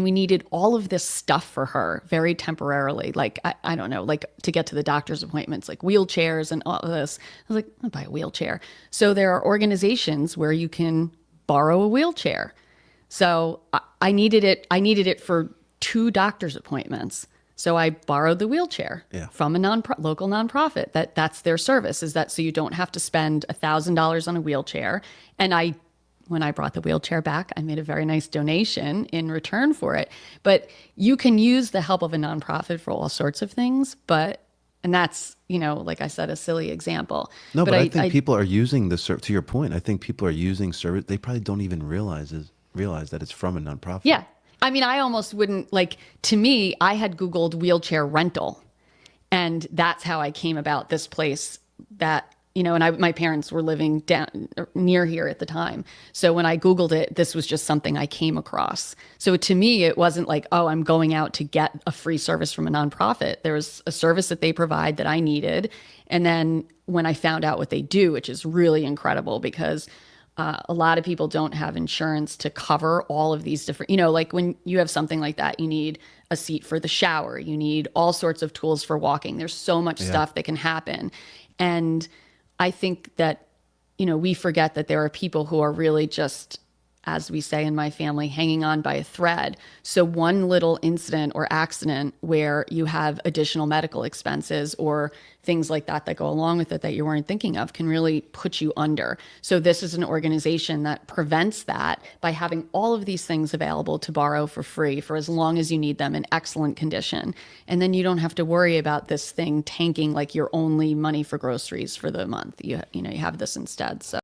we needed all of this stuff for her very temporarily. Like, I don't know, like to get to the doctor's appointments, like wheelchairs and all of this. I was like, I'll buy a wheelchair. So there are organizations where you can borrow a wheelchair. So I needed it. I needed it for 2 doctor's appointments. So I borrowed the wheelchair from a local nonprofit. That's their service, is that so you don't have to spend $1,000 on a wheelchair. And when I brought the wheelchair back, I made a very nice donation in return for it. But you can use the help of a nonprofit for all sorts of things. And that's, like I said, a silly example. No, but I think people are using the service. To your point, I think people are using service. They probably don't even realize that it's from a nonprofit. Yeah. I mean, I almost wouldn't to me, I had Googled wheelchair rental, and that's how I came about this place that, and my parents were living down near here at the time. So when I Googled it, this was just something I came across. So to me, it wasn't like, oh, I'm going out to get a free service from a nonprofit. There was a service that they provide that I needed. And then when I found out what they do, which is really incredible, because a lot of people don't have insurance to cover all of these different, like when you have something like that, you need a seat for the shower, you need all sorts of tools for walking. There's so much stuff that can happen. And I think that, we forget that there are people who are really just, as we say in my family, hanging on by a thread. So one little incident or accident where you have additional medical expenses or things like that go along with it that you weren't thinking of can really put you under. So this is an organization that prevents that by having all of these things available to borrow for free for as long as you need them in excellent condition. And then you don't have to worry about this thing tanking like your only money for groceries for the month. You have this instead. So